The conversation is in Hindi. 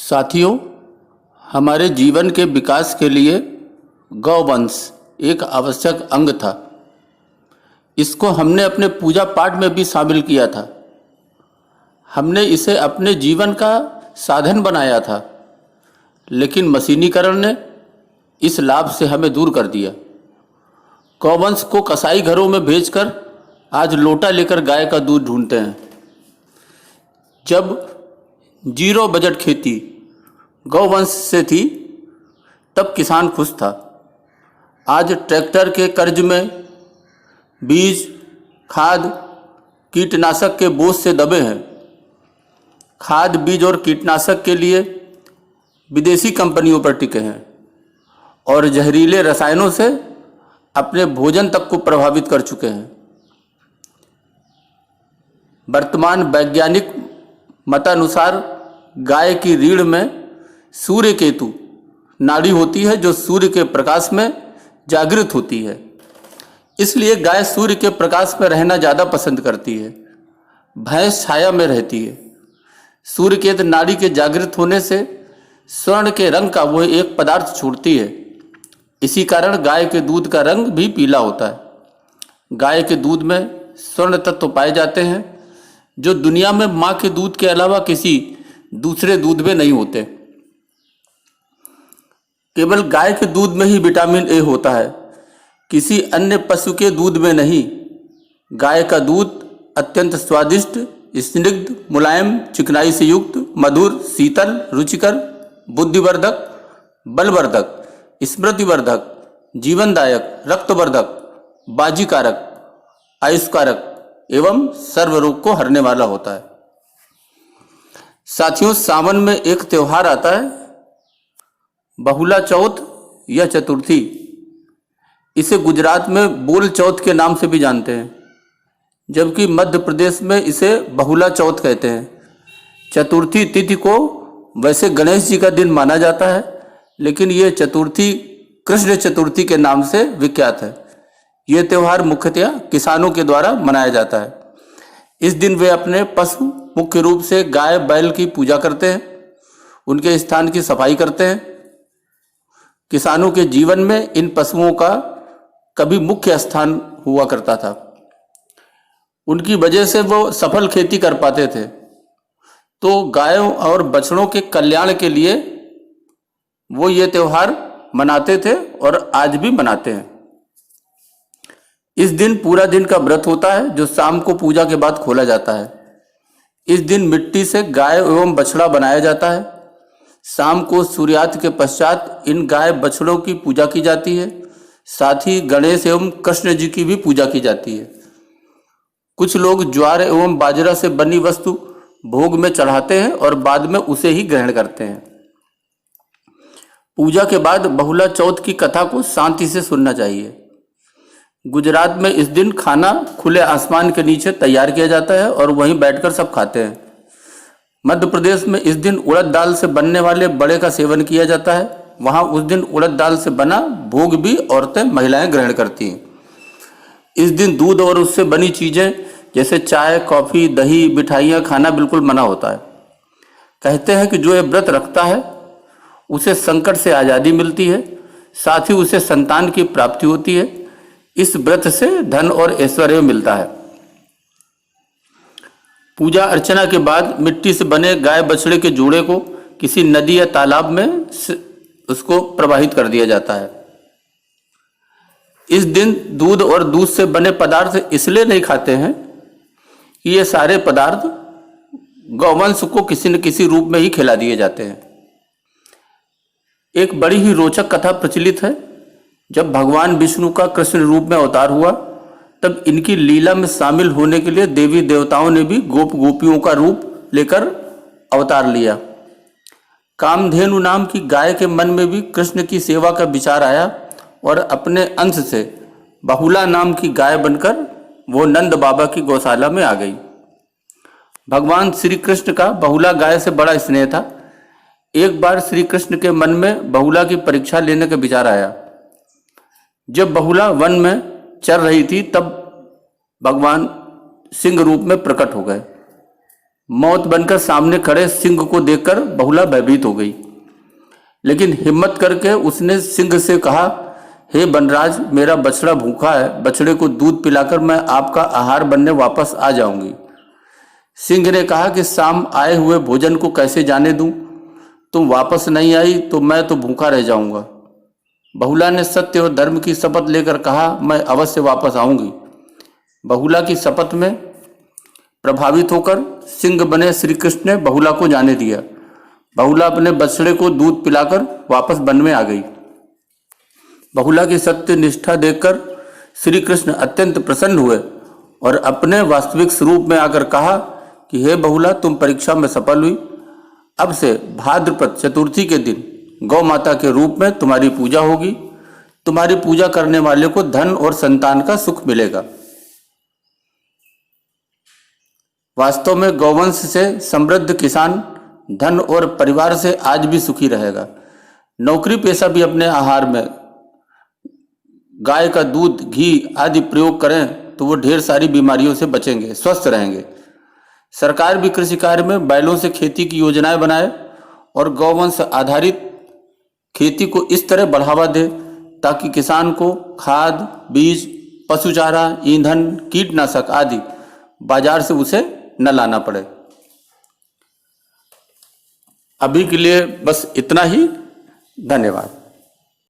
साथियों, हमारे जीवन के विकास के लिए गौवंश एक आवश्यक अंग था। इसको हमने अपने पूजा पाठ में भी शामिल किया था। हमने इसे अपने जीवन का साधन बनाया था, लेकिन मशीनीकरण ने इस लाभ से हमें दूर कर दिया। गौवंश को कसाई घरों में भेजकर आज लोटा लेकर गाय का दूध ढूंढते हैं। जब जीरो बजट खेती गौवंश से थी, तब किसान खुश था। आज ट्रैक्टर के कर्ज में बीज, खाद, कीटनाशक के बोझ से दबे हैं। खाद, बीज और कीटनाशक के लिए विदेशी कंपनियों पर टिके हैं और जहरीले रसायनों से अपने भोजन तक को प्रभावित कर चुके हैं। वर्तमान वैज्ञानिक मतानुसार गाय की रीढ़ में सूर्य केतु नाड़ी होती है, जो सूर्य के प्रकाश में जागृत होती है। इसलिए गाय सूर्य के प्रकाश में रहना ज़्यादा पसंद करती है। भैंस छाया में रहती है। सूर्य केतु नाड़ी के जागृत होने से स्वर्ण के रंग का वह एक पदार्थ छोड़ती है। इसी कारण गाय के दूध का रंग भी पीला होता है। गाय के दूध में स्वर्ण तत्व पाए जाते हैं, जो दुनिया में माँ के दूध के अलावा किसी दूसरे दूध में नहीं होते। केवल गाय के दूध में ही विटामिन ए होता है, किसी अन्य पशु के दूध में नहीं। गाय का दूध अत्यंत स्वादिष्ट, स्निग्ध, मुलायम, चिकनाई से युक्त, मधुर, शीतल, रुचिकर, बुद्धिवर्धक, बलवर्धक, स्मृतिवर्धक, जीवनदायक, रक्तवर्धक, बाजीकारक, आयुष्कारक एवं सर्वरोग को हरने वाला होता है। साथियों, सावन में एक त्यौहार आता है, बहुला चौथ या चतुर्थी। इसे गुजरात में बोल चौथ के नाम से भी जानते हैं, जबकि मध्य प्रदेश में इसे बहुला चौथ कहते हैं। चतुर्थी तिथि को वैसे गणेश जी का दिन माना जाता है, लेकिन ये चतुर्थी कृष्ण चतुर्थी के नाम से विख्यात है। ये त्यौहार मुख्यतया किसानों के द्वारा मनाया जाता है। इस दिन वे अपने पशु, मुख्य रूप से गाय बैल की पूजा करते हैं, उनके स्थान की सफाई करते हैं। किसानों के जीवन में इन पशुओं का कभी मुख्य स्थान हुआ करता था। उनकी वजह से वो सफल खेती कर पाते थे। तो गायों और बछड़ों के कल्याण के लिए वो ये त्यौहार मनाते थे और आज भी मनाते हैं। इस दिन पूरा दिन का व्रत होता है, जो शाम को पूजा के बाद खोला जाता है। इस दिन मिट्टी से गाय एवं बछड़ा बनाया जाता है। शाम को सूर्यास्त के पश्चात इन गाय बछड़ों की पूजा की जाती है। साथ ही गणेश एवं कृष्ण जी की भी पूजा की जाती है। कुछ लोग ज्वार एवं बाजरा से बनी वस्तु भोग में चढ़ाते हैं और बाद में उसे ही ग्रहण करते हैं। पूजा के बाद बहुला चौथ की कथा को शांति से सुनना चाहिए। गुजरात में इस दिन खाना खुले आसमान के नीचे तैयार किया जाता है और वहीं बैठकर सब खाते हैं। मध्य प्रदेश में इस दिन उड़द दाल से बनने वाले बड़े का सेवन किया जाता है। वहाँ उस दिन उड़द दाल से बना भोग भी औरतें, महिलाएं ग्रहण करती हैं। इस दिन दूध और उससे बनी चीज़ें जैसे चाय, कॉफ़ी, दही, मिठाइयाँ खाना बिल्कुल मना होता है। कहते हैं कि जो ये व्रत रखता है उसे संकट से आज़ादी मिलती है, साथ ही उसे संतान की प्राप्ति होती है। इस व्रत से धन और ऐश्वर्य मिलता है। पूजा अर्चना के बाद मिट्टी से बने गाय बछड़े के जोड़े को किसी नदी या तालाब में उसको प्रवाहित कर दिया जाता है। इस दिन दूध और दूध से बने पदार्थ इसलिए नहीं खाते हैं कि ये सारे पदार्थ गौवंश को किसी न किसी रूप में ही खिला दिए जाते हैं। एक बड़ी ही रोचक कथा प्रचलित है। जब भगवान विष्णु का कृष्ण रूप में अवतार हुआ, तब इनकी लीला में शामिल होने के लिए देवी देवताओं ने भी गोप गोपियों का रूप लेकर अवतार लिया। कामधेनु नाम की गाय के मन में भी कृष्ण की सेवा का विचार आया और अपने अंश से बहुला नाम की गाय बनकर वो नंद बाबा की गौशाला में आ गई। भगवान श्री कृष्ण का बहुला गाय से बड़ा स्नेह था। एक बार श्री कृष्ण के मन में बहुला की परीक्षा लेने का विचार आया। जब बहुला वन में चर रही थी, तब भगवान सिंह रूप में प्रकट हो गए। मौत बनकर सामने खड़े सिंह को देखकर बहुला भयभीत हो गई, लेकिन हिम्मत करके उसने सिंह से कहा, हे वनराज, मेरा बछड़ा भूखा है, बछड़े को दूध पिलाकर मैं आपका आहार बनने वापस आ जाऊंगी। सिंह ने कहा कि शाम आए हुए भोजन को कैसे जाने दूं? तुम वापस नहीं आई तो मैं तो भूखा रह जाऊंगा। बहुला ने सत्य और धर्म की शपथ लेकर कहा, मैं अवश्य वापस आऊंगी। बहुला की शपथ में प्रभावित होकर सिंह बने श्री कृष्ण ने बहुला को जाने दिया। बहुला अपने बछड़े को दूध पिलाकर वापस वन में आ गई। बहुला की सत्य निष्ठा देखकर श्री कृष्ण अत्यंत प्रसन्न हुए और अपने वास्तविक स्वरूप में आकर कहा कि हे बहुला, तुम परीक्षा में सफल हुई। अब से भाद्रपद चतुर्थी के दिन गौ माता के रूप में तुम्हारी पूजा होगी। तुम्हारी पूजा करने वाले को धन और संतान का सुख मिलेगा। वास्तव में गौवंश से समृद्ध किसान धन और परिवार से आज भी सुखी रहेगा। नौकरी पेशा भी अपने आहार में गाय का दूध, घी आदि प्रयोग करें तो वो ढेर सारी बीमारियों से बचेंगे, स्वस्थ रहेंगे। सरकार भी कृषि कार्य में बैलों से खेती की योजनाएं बनाए और गौवंश आधारित खेती को इस तरह बढ़ावा दे ताकि किसान को खाद, बीज, पशु चारा, ईंधन, कीटनाशक आदि बाजार से उसे न लाना पड़े। अभी के लिए बस इतना ही। धन्यवाद।